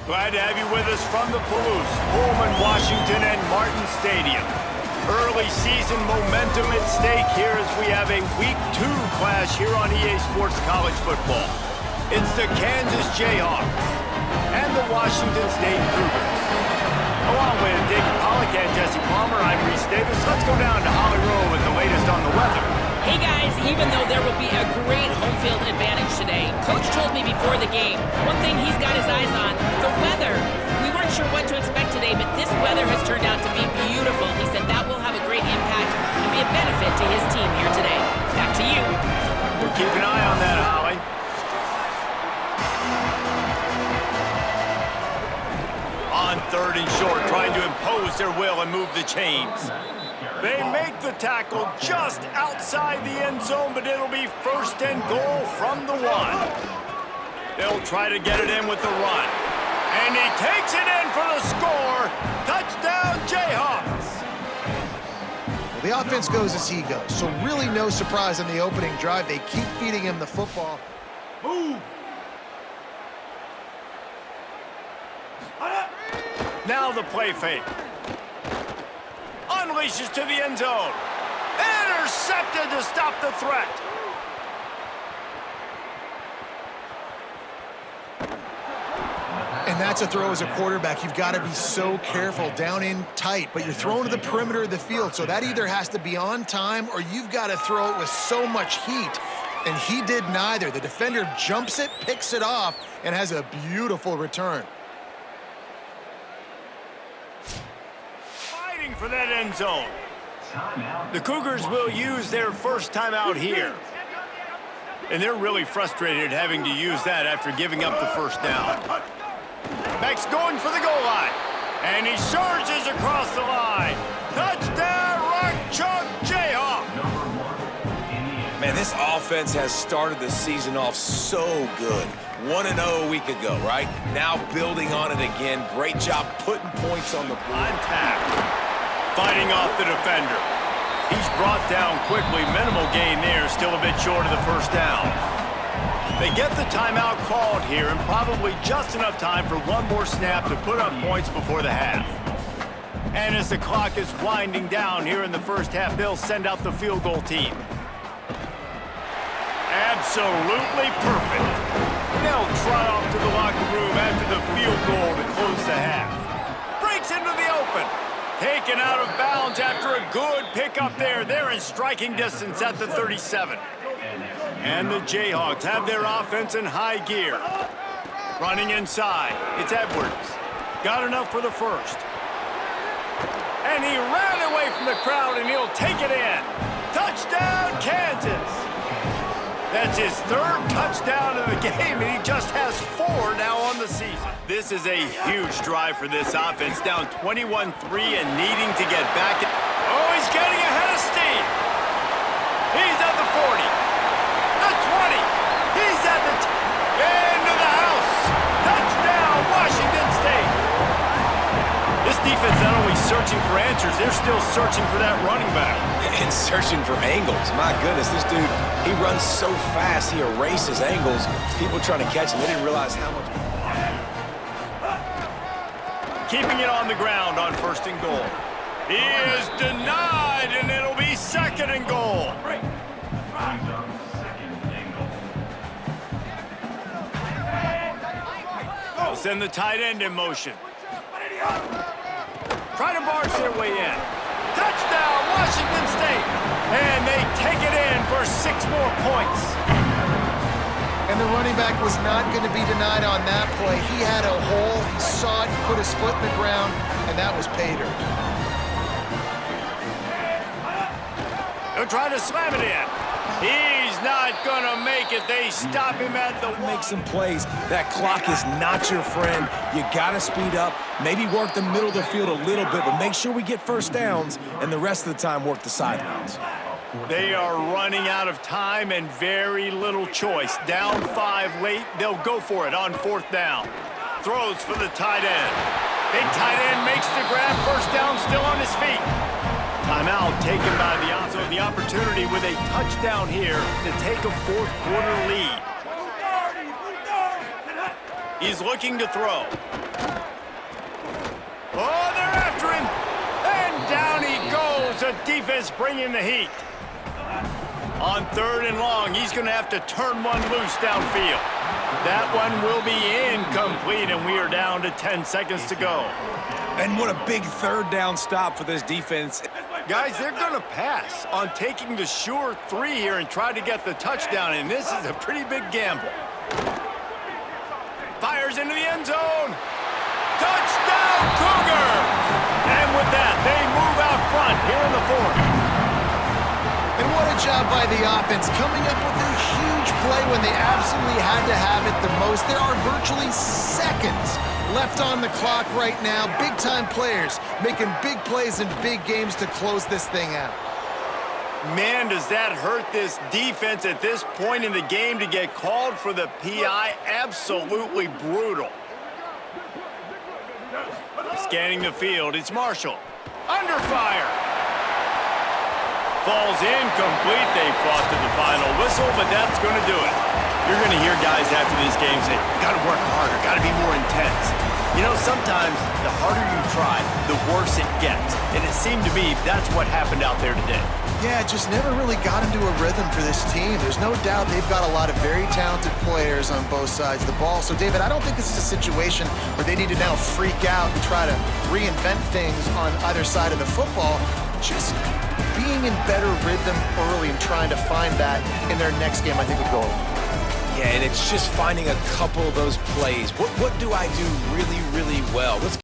Glad to have you with us from the Palouse, Pullman, Washington, and Martin Stadium. Early season momentum at stake here as we have a Week 2 clash here on EA Sports College Football. It's the Kansas Jayhawks and the Washington State Cougars. Along with David Pollack and Jesse Palmer, I'm Reese Davis. Let's go down to Holly Rowe with the latest on the weather. Hey guys, even though there will be a great home field advantage today, Coach told me before the game, one thing he's got his eyes on, the weather. We weren't sure what to expect today, but this weather has turned out to be beautiful. He said that will have a great impact and be a benefit to his team here today. Back to you. We'll keep an eye on that, Holly. On 3rd and short, trying to impose their will and move the chains. They make the tackle just outside the end zone, but it'll be 1st and goal from the 1. They'll try to get it in with the run. And he takes it in for the score. Touchdown, Jayhawks. Well, the offense goes as he goes, so really no surprise on the opening drive. They keep feeding him the football. Move. Now the play fake. Unleashes to the end zone. Intercepted to stop the threat. And that's a throw as a quarterback. You've got to be so careful down in tight, but you're throwing to the perimeter of the field, so that either has to be on time or you've got to throw it with so much heat. And he did neither. The defender jumps it, picks it off, and has a beautiful return. For that end zone. The Cougars will use their first timeout here. And they're really frustrated having to use that after giving up the first down. Max going for the goal line. And he surges across the line. Touchdown, Rock Chalk Jayhawk. Man, this offense has started the season off so good. 1-0 a week ago, right? Now building on it again. Great job putting points on the board. Contact. Fighting off the defender. He's brought down quickly. Minimal gain there. Still a bit short of the first down. They get the timeout called here and probably just enough time for one more snap to put up points before the half. And as the clock is winding down here in the first half, they'll send out the field goal team. Absolutely perfect. They'll trot off to the locker room after the field goal to close the half. Breaks into the open. Taken out of bounds after a good pickup there. They're in striking distance at the 37. And the Jayhawks have their offense in high gear. Running inside. It's Edwards. Got enough for the first. And he ran away from the crowd, and he'll take it in. Touchdown, Kansas. That's his 3rd touchdown of the game, and he just has 4 now on the season. This is a huge drive for this offense, down 21-3 and needing to get back. Oh, he's getting ahead of steam. He's at the 40, the 20. He's at the into the house. Touchdown, Washington State. This defense not only searching for answers, they're still searching for that running back. And searching for angles. My goodness, this dude, he runs so fast, he erases angles. People trying to catch him, they didn't realize how much. Keeping it on the ground on 1st and goal. He is denied, and it'll be 2nd and goal. They'll send the tight end in motion. Try to barge their way in. Touchdown, Washington State. And they take it in for 6 more points. And the running back was not going to be denied on that play. He had a hole, he saw it, he put his foot in the ground, and that was pay dirt. He'll try to slam it in. He's not going to make it. They stop him at the 1. Make some plays. That clock is not your friend. You got to speed up, maybe work the middle of the field a little bit, but make sure we get first downs, and the rest of the time work the sidelines. They are running out of time and very little choice. Down 5 late, they'll go for it on 4th down. Throws for the tight end. Big tight end makes the grab. First down, still on his feet. Timeout taken by the offense. The opportunity with a touchdown here to take a 4th quarter lead. He's looking to throw. Oh, they're after him. And down he goes. The defense bringing the heat. On 3rd and long, he's going to have to turn one loose downfield. That one will be incomplete, and we are down to 10 seconds to go. And what a big 3rd down stop for this defense. Guys, they're going to pass on taking the sure 3 here and try to get the touchdown, and this is a pretty big gamble. Fires into the end zone. Touchdown, Cougar! And with that, they move out front here in the 4th. And what a job by the offense, coming up with a huge play when they absolutely had to have it the most. There are virtually seconds left on the clock right now. Big-time players making big plays in big games to close this thing out. Man, does that hurt this defense at this point in the game to get called for the PI. Absolutely brutal. Scanning the field, it's Marshall. Under fire. Falls incomplete. They fought to the final whistle, but that's going to do it. You're going to hear guys after these games say, got to work harder, got to be more intense. You know, sometimes the harder you try, the worse it gets. And it seemed to me that's what happened out there today. Yeah, just never really got into a rhythm for this team. There's no doubt they've got a lot of very talented players on both sides of the ball. So, David, I don't think this is a situation where they need to now freak out and try to reinvent things on either side of the football. Just being in better rhythm early and trying to find that in their next game, I think, would go. Yeah, and it's just finding a couple of those plays. What do I do really, really well? Let's